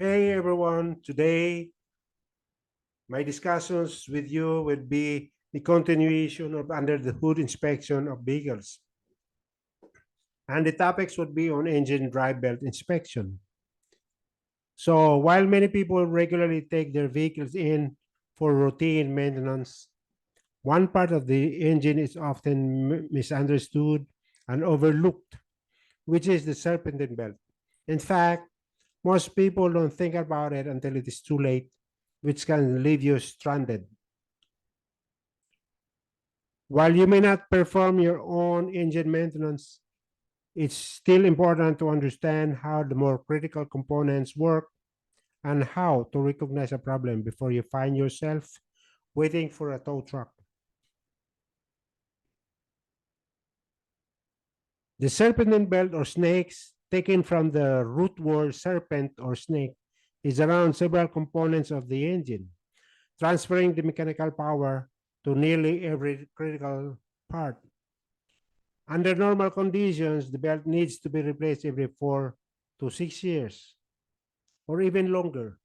Hey everyone, today my discussions with you will be the continuation of under the hood inspection of vehicles. And the topics would be on engine drive belt inspection. So while many people regularly take their vehicles in for routine maintenance, one part of the engine is often misunderstood and overlooked, which is the serpentine belt. In fact, most people don't think about it until it is too late, which can leave you stranded. While you may not perform your own engine maintenance, it's still important to understand how the more critical components work and how to recognize a problem before you find yourself waiting for a tow truck. The serpentine belt or snakes, taken from the root word serpent or snake, is around several components of the engine, transferring the mechanical power to nearly every critical part. Under normal conditions, the belt needs to be replaced every 4 to 6 years or even longer.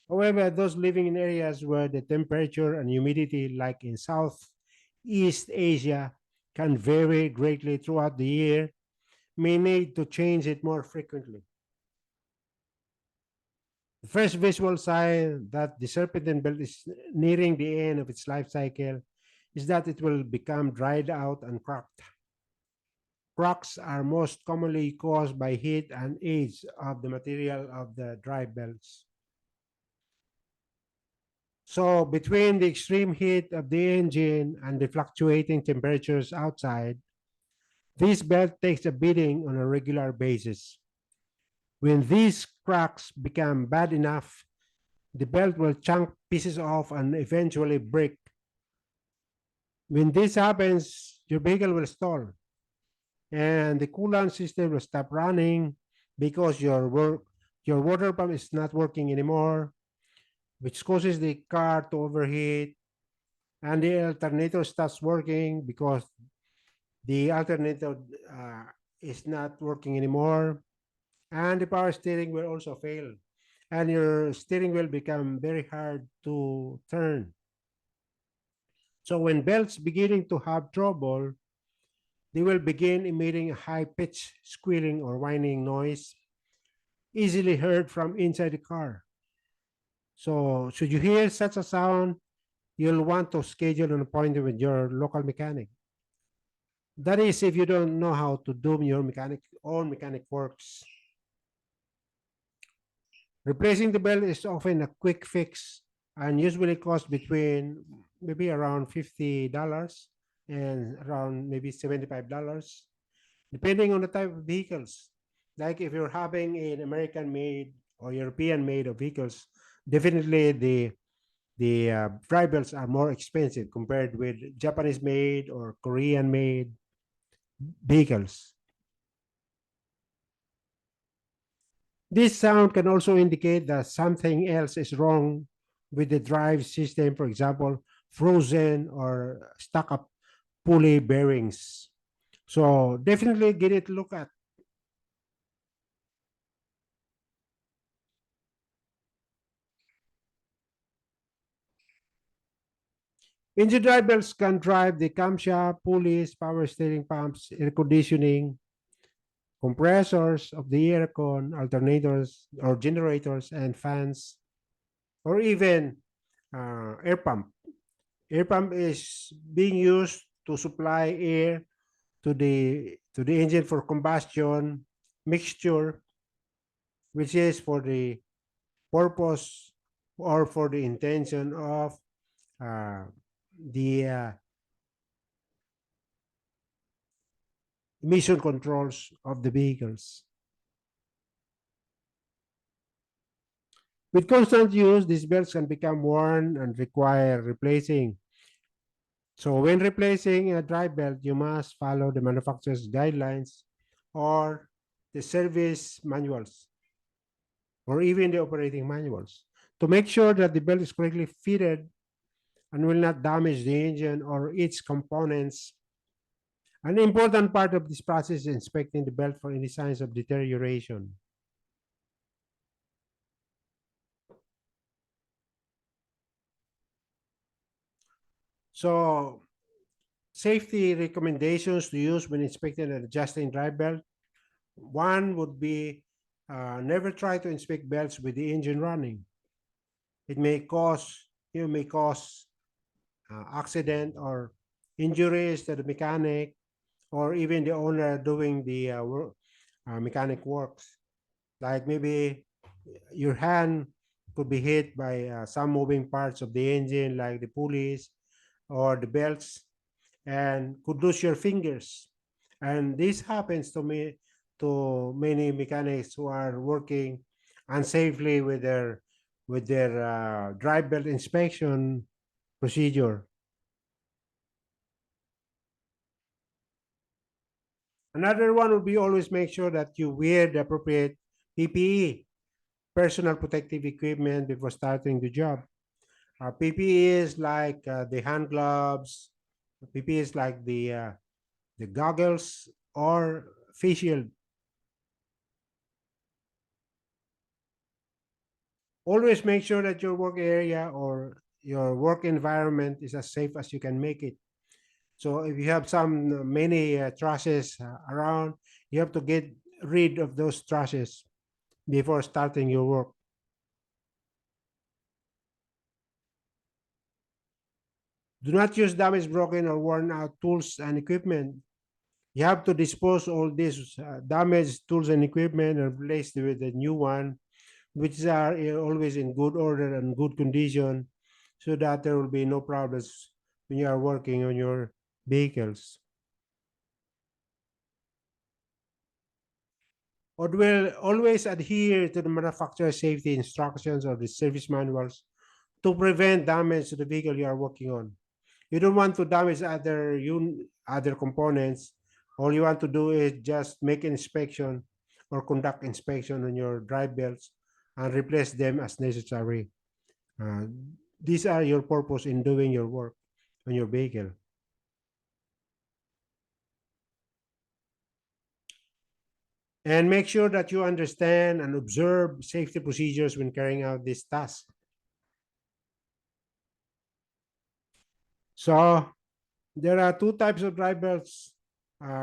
However, those living in areas where the temperature and humidity, like in Southeast Asia, can vary greatly throughout the year, may need to change it more frequently. The first visual sign that the serpentine belt is nearing the end of its life cycle is that it will become dried out and cracked. Cracks are most commonly caused by heat and age of the material of the drive belts. So, between the extreme heat of the engine and the fluctuating temperatures outside, this belt takes a beating on a regular basis. When these cracks become bad enough, the belt will chunk pieces off and eventually break. When this happens, your vehicle will stall and the coolant system will stop running because your water pump is not working anymore, which causes the car to overheat, and the alternator stops working because the alternator uh, is not working anymore, and the power steering will also fail, and your steering will become very hard to turn. So when belts beginning to have trouble, they will begin emitting a high-pitched squealing or whining noise easily heard from inside the car. So, should you hear such a sound, you'll want to schedule an appointment with your local mechanic. That is, if you don't know how to do your own mechanic works. Replacing the belt is often a quick fix and usually costs between maybe around $50 and around maybe $75, depending on the type of vehicles. Like if you're having an American made or European made of vehicles, definitely the drive belts are more expensive compared with Japanese made or Korean made vehicles. This sound can also indicate that something else is wrong with the drive system, for example, frozen or stuck up pulley bearings. So definitely get it look at. Engine drive belts can drive the camshaft, pulleys, power steering pumps, air conditioning, compressors of the aircon, alternators or generators and fans, or even air pump. Air pump is being used to supply air to the engine for combustion mixture, which is for the purpose or for the intention of uh, the emission controls of the vehicles. With constant use, these belts can become worn and require replacing. So when replacing a drive belt, you must follow the manufacturer's guidelines or the service manuals or even the operating manuals to make sure that the belt is correctly fitted and will not damage the engine or its components. An important part of this process is inspecting the belt for any signs of deterioration. So safety recommendations to use when inspecting and adjusting drive belt. One would be never try to inspect belts with the engine running. It may cause accident or injuries to the mechanic or even the owner doing the mechanic works. Like maybe your hand could be hit by some moving parts of the engine, like the pulleys or the belts, and could lose your fingers. And this happens to me to many mechanics who are working unsafely with their drive belt inspection procedure. Another one would be always make sure that you wear the appropriate PPE, personal protective equipment, before starting the job. PPE is like the hand gloves, PPE is like the goggles or face shield. Always make sure that your work area or your work environment is as safe as you can make it. So if you have some many trashes around, you have to get rid of those trashes before starting your work. Do not use damaged, broken, or worn out tools and equipment. You have to dispose all these damaged tools and equipment and replace it with a new one, which are always in good order and good condition, so that there will be no problems when you are working on your vehicles. Or will always adhere to the manufacturer safety instructions or the service manuals to prevent damage to the vehicle you are working on. You don't want to damage other components. All you want to do is just make inspection or conduct inspection on your drive belts and replace them as necessary. Uh, these are your purpose in doing your work on your vehicle. And make sure that you understand and observe safety procedures when carrying out this task. So there are two types of drive belts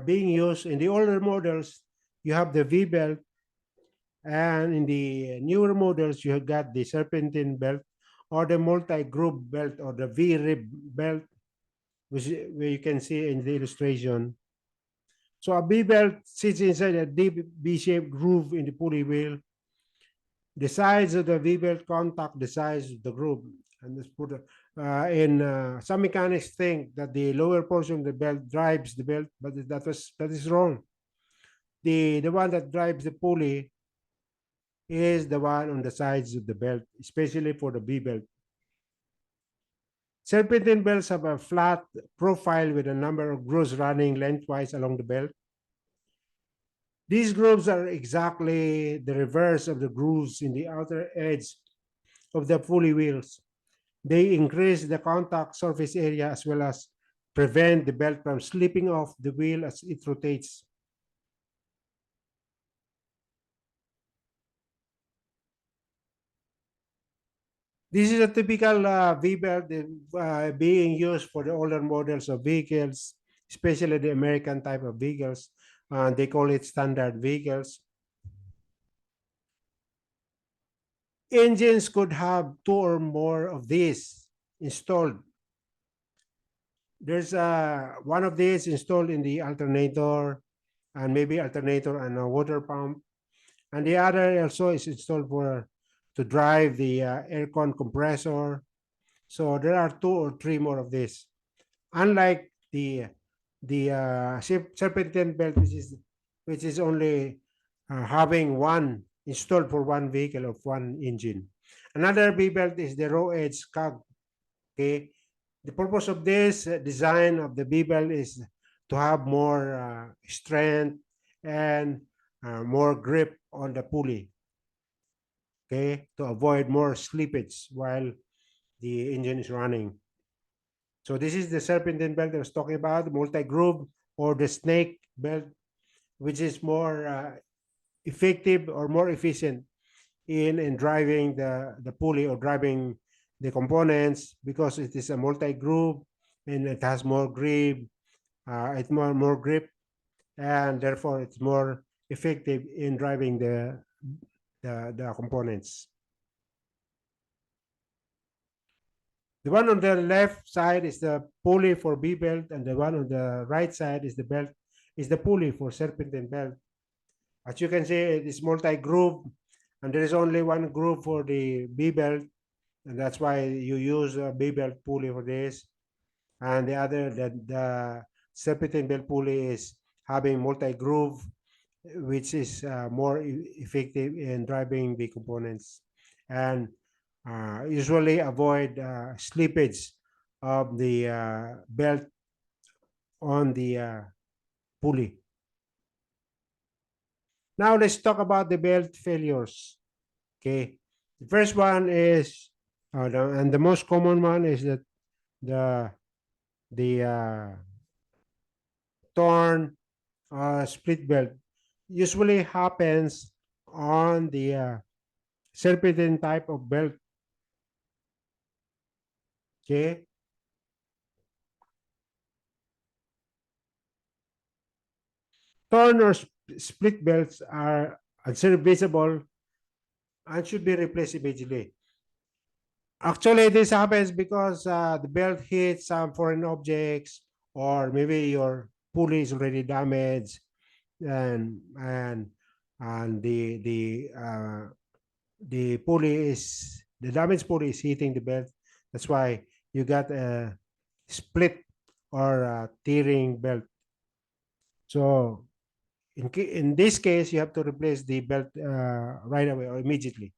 being used. In the older models, you have the V belt, and in the newer models, you have got the serpentine belt or the multi-groove belt or the V-rib belt, which where you can see in the illustration. So a V belt sits inside a deep V-shaped groove in the pulley wheel. The sides of the V belt contact the sides of the groove. And this put in some mechanics think that the lower portion of the belt drives the belt, but that is wrong. The one that drives the pulley is the one on the sides of the belt, especially for the V belt. Serpentine belts have a flat profile with a number of grooves running lengthwise along the belt. These grooves are exactly the reverse of the grooves in the outer edge of the pulley wheels. They increase the contact surface area as well as prevent the belt from slipping off the wheel as it rotates. This is a typical V-belt being used for the older models of vehicles, especially the American type of vehicles. They call it standard vehicles. Engines could have two or more of these installed. There's one of these installed in the alternator and maybe alternator and a water pump. And the other also is installed for to drive the aircon compressor. So there are two or three more of this. Unlike the serpentine belt, which is only having one installed for one vehicle of one engine. Another B belt is the raw edge cog. Okay, the purpose of this design of the B belt is to have more strength and more grip on the pulley. Okay, to avoid more slippage while the engine is running. So this is the serpentine belt I was talking about, multi-groove or the snake belt, which is more effective or more efficient in driving the pulley or driving the components because it is a multi-groove and it has more grip, it's more grip, and therefore it's more effective in driving the components. The one on the left side is the pulley for B belt, and the one on the right side is the pulley for serpentine belt. As you can see, it is multi-groove, and there is only one groove for the B belt, and that's why you use a B belt pulley for this. And the serpentine belt pulley is having multi-groove, which is more effective in driving the components, and usually avoid slippage of the belt on the pulley. Now let's talk about the belt failures. Okay, the first one is, and the most common one is that the the torn split belt usually happens on the serpentine type of belt. Okay, torn or split belts are unserviceable and should be replaced immediately. Actually, this happens because the belt hits some foreign objects, or maybe your pulley is already damaged, and and and the pulley is the damaged pulley is hitting the belt. That's why you got a split or a tearing belt. So in this case, you have to replace the belt right away or immediately.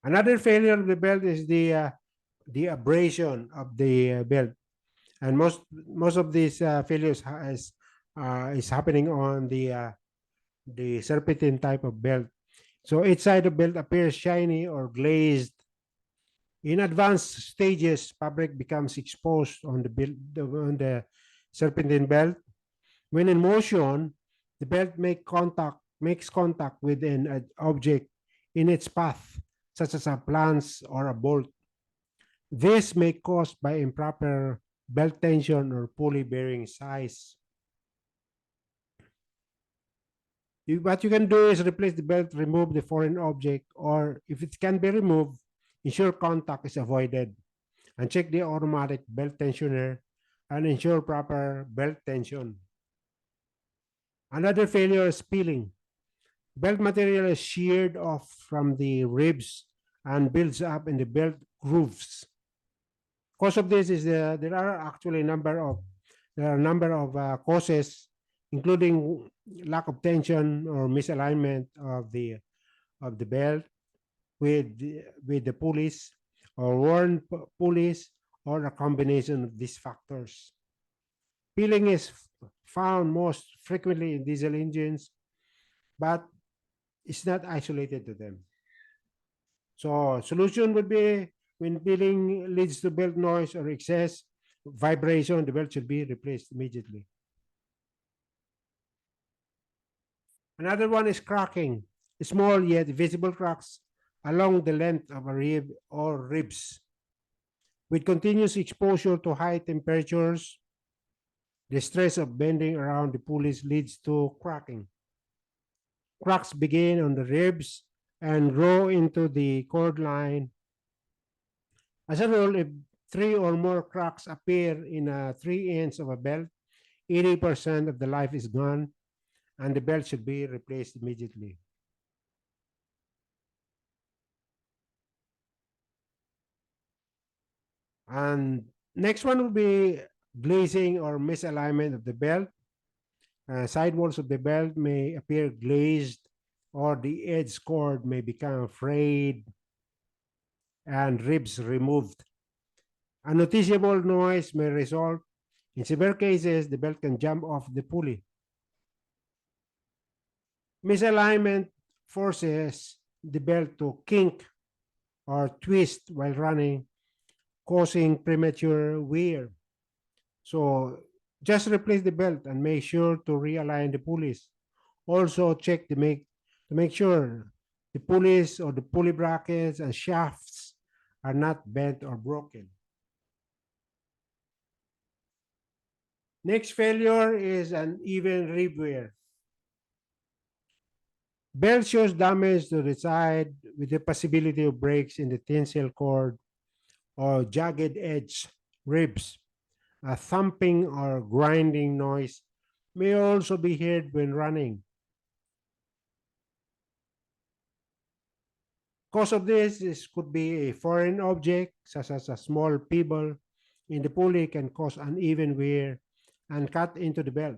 Another failure of the belt is the abrasion of the belt, and most of these failures is happening on the serpentine type of belt. So each side of belt appears shiny or glazed. In advanced stages, fabric becomes exposed on the serpentine belt. When in motion, the belt makes contact with an object in its path, such as a plants or a bolt. This may be caused by improper belt tension or pulley bearing size. What you can do is replace the belt, remove the foreign object, or if it can be removed, ensure contact is avoided, and check the automatic belt tensioner and ensure proper belt tension. Another failure is peeling. Belt material is sheared off from the ribs and builds up in the belt grooves. Cause of this is there are actually a number of causes, including lack of tension or misalignment of the belt with the pulleys, or worn pulleys, or a combination of these factors. Peeling is found most frequently in diesel engines, but it's not isolated to them. So solution would be, when peeling leads to belt noise or excess vibration, the belt should be replaced immediately. Another one is cracking. Small yet visible cracks along the length of a rib or ribs. With continuous exposure to high temperatures, the stress of bending around the pulleys leads to cracking. Cracks begin on the ribs and grow into the cord line. As a rule, if 3 or more cracks appear in 3 ends of a belt, 80% of the life is gone, and the belt should be replaced immediately. And next one will be glazing or misalignment of the belt. Sidewalls of the belt may appear glazed, or the edge cord may become frayed and ribs removed. A noticeable noise may result. In severe cases, the belt can jump off the pulley. Misalignment forces the belt to kink or twist while running, causing premature wear. So just replace the belt and make sure to realign the pulleys. Also check to make sure the pulleys or the pulley brackets and shafts are not bent or broken. Next failure is uneven rib wear. Belt shows damage to the side with the possibility of breaks in the tensile cord or jagged edge ribs. A thumping or grinding noise may also be heard when running. Cause of this could be a foreign object, such as a small pebble in the pulley, can cause uneven wear and cut into the belt.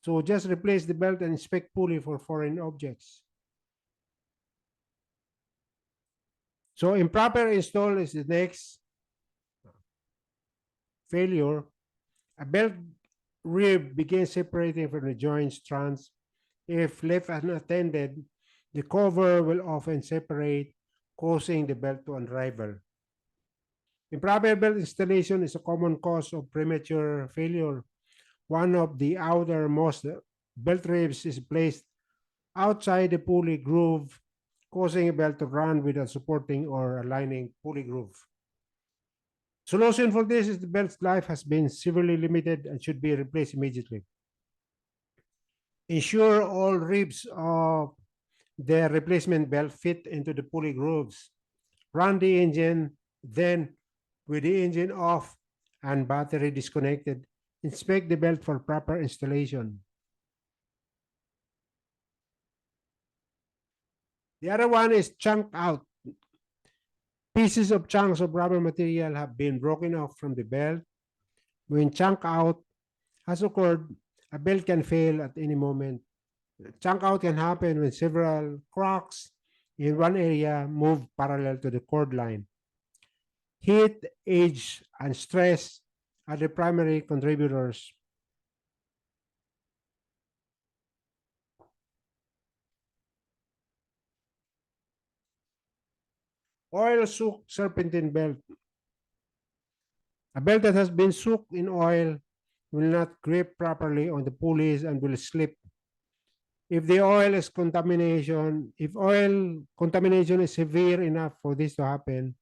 So just replace the belt and inspect pulley for foreign objects. So improper install is the next failure. A belt rib begins separating from the joint strands. If left unattended, the cover will often separate, causing the belt to unravel. Improper belt installation is a common cause of premature failure. One of the outermost belt ribs is placed outside the pulley groove, causing a belt to run without supporting or aligning pulley groove. Solution for this is the belt's life has been severely limited and should be replaced immediately. Ensure all ribs of the replacement belt fit into the pulley grooves. Run the engine, then, with the engine off and battery disconnected, inspect the belt for proper installation. The other one is chunk out. Pieces of chunks of rubber material have been broken off from the belt. When chunk out has occurred, a belt can fail at any moment. Chunk out can happen when several cracks in one area move parallel to the cord line. Heat, age, and stress are the primary contributors. Oil soaked serpentine belt. A belt that has been soaked in oil will not grip properly on the pulleys and will slip. If oil contamination is severe enough for this to happen,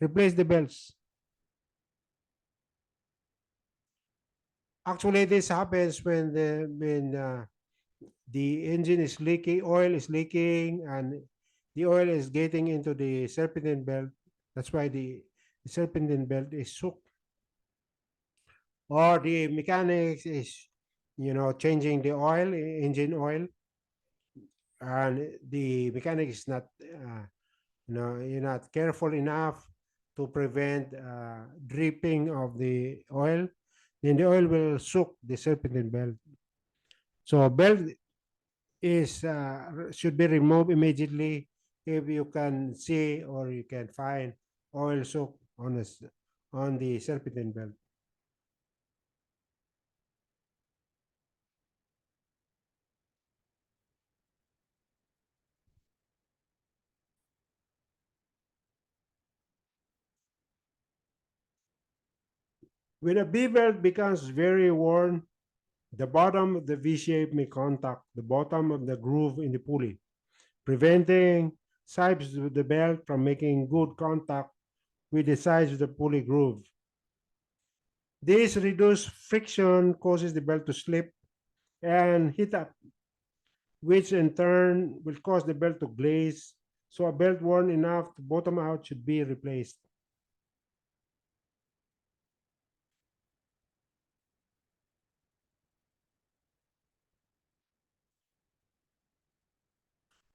replace the belts. Actually, this happens when the engine is leaking, oil is leaking, and the oil is getting into the serpentine belt. That's why the serpentine belt is soaked. Or the mechanics is, changing the oil, engine oil, and the mechanic is not, you're not careful enough to prevent dripping of the oil, then the oil will soak the serpentine belt. So belt is should be removed immediately if you can see or you can find oil soak on the serpentine belt. When a B belt becomes very worn, the bottom of the V shape may contact the bottom of the groove in the pulley, preventing sides of the belt from making good contact with the sides of the pulley groove. This reduced friction causes the belt to slip and heat up, which in turn will cause the belt to glaze. So a belt worn enough to bottom out should be replaced.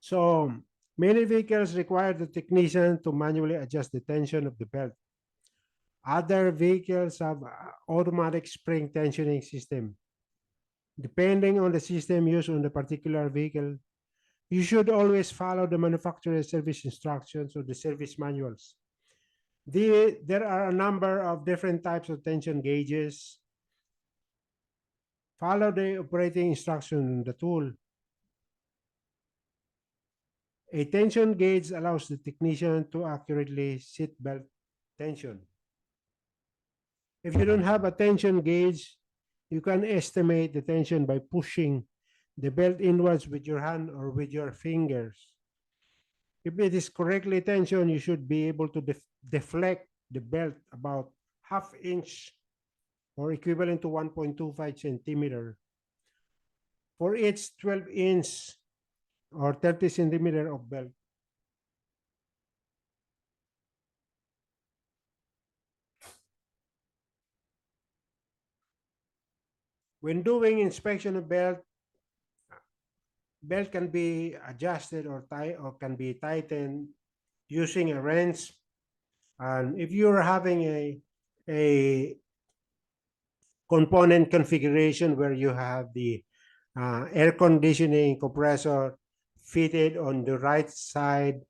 So many vehicles require the technician to manually adjust the tension of the belt. Other vehicles have automatic spring tensioning system. Depending on the system used on the particular vehicle, you should always follow the manufacturer's service instructions or the service manuals. There are a number of different types of tension gauges. Follow the operating instruction on the tool. A tension gauge allows the technician to accurately set belt tension. If you don't have a tension gauge, you can estimate the tension by pushing the belt inwards with your hand or with your fingers. If it is correctly tensioned, you should be able to deflect the belt about half inch or equivalent to 1.25 centimeter for each 12-inch or 30 centimeter of belt. When doing inspection of belt can be adjusted or can be tightened using a wrench. And if you're having a component configuration where you have the air conditioning compressor fitted on the right side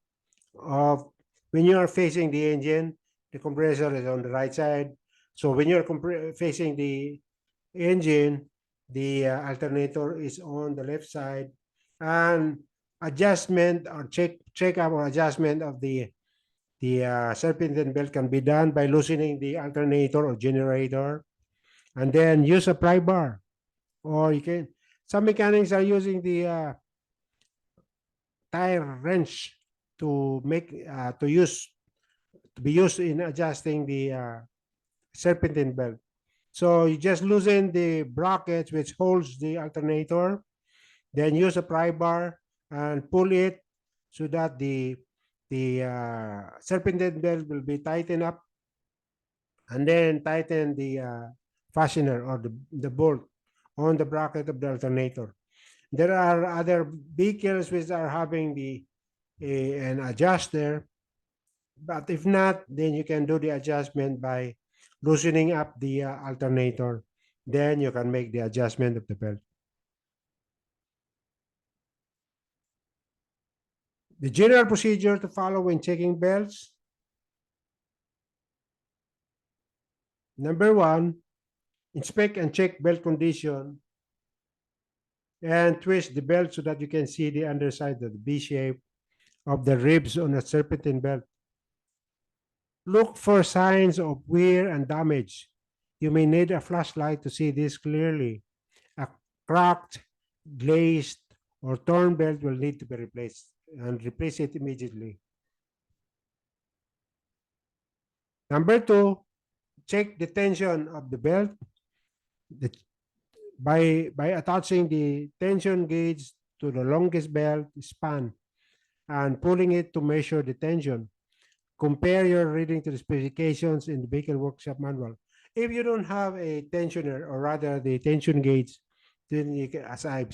of, when you are facing the engine, the compressor is on the right side. So when you're facing the engine, the alternator is on the left side, and adjustment or check-up or adjustment of the serpentine belt can be done by loosening the alternator or generator, and then use a pry bar, or you can. Some mechanics are using the tire wrench to make to be used in adjusting the serpentine belt. So you just loosen the bracket which holds the alternator, then use a pry bar and pull it so that the serpentine belt will be tightened up, and then tighten the fastener or the bolt on the bracket of the alternator. There are other vehicles which are having an adjuster, but if not, then you can do the adjustment by loosening up the alternator. Then you can make the adjustment of the belt. The general procedure to follow when checking belts. Number one, inspect and check belt condition and twist the belt so that you can see the underside of the V shape of the ribs on a serpentine belt. Look for signs of wear and damage. You may need a flashlight to see this clearly. A cracked, glazed, or torn belt will need to be replaced, and replace it immediately. Number two, check the tension of the belt by attaching the tension gauge to the longest belt span and pulling it to measure the tension. Compare your reading to the specifications in the vehicle workshop manual. If you don't have a tensioner, or rather the tension gauge, then you can, as I've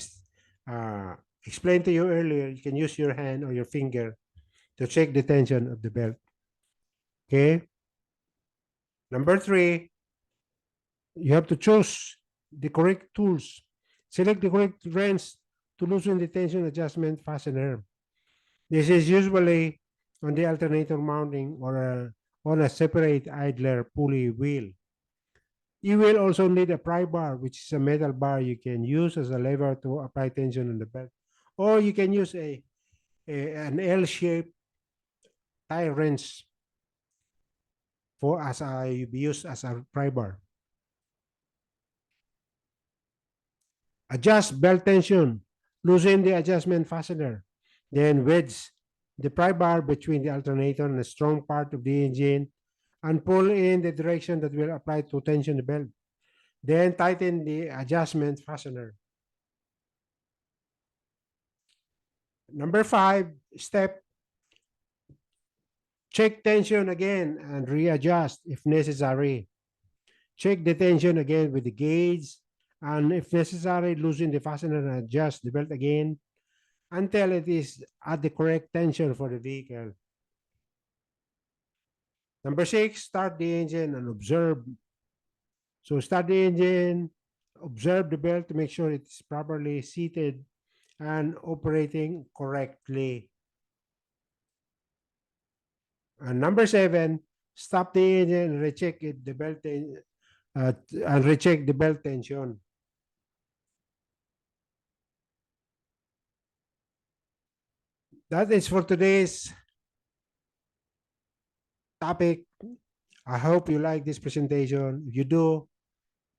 explained to you earlier, you can use your hand or your finger to check the tension of the belt. Okay. Number three, you have to choose the correct tools. Select the correct wrench to loosen the tension adjustment fastener. This is usually on the alternator mounting or on a separate idler pulley wheel. You will also need a pry bar, which is a metal bar you can use as a lever to apply tension on the belt. Or you can use an L-shaped tie wrench be used as a pry bar. Adjust belt tension. Loosen the adjustment fastener. Then wedge the pry bar between the alternator and the strong part of the engine and pull in the direction that will apply to tension the belt. Then tighten the adjustment fastener. Number 5 step, check tension again and readjust if necessary. Check the tension again with the gauge, and if necessary, loosen the fastener and adjust the belt again until it is at the correct tension for the vehicle. Number 6, start the engine and observe. So start the engine, observe the belt to make sure it's properly seated and operating correctly. And number 7, stop the engine and recheck the belt and recheck the belt tension. That is for today's topic. I hope you like this presentation. If you do,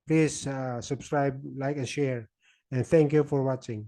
please subscribe, like, and share. And thank you for watching.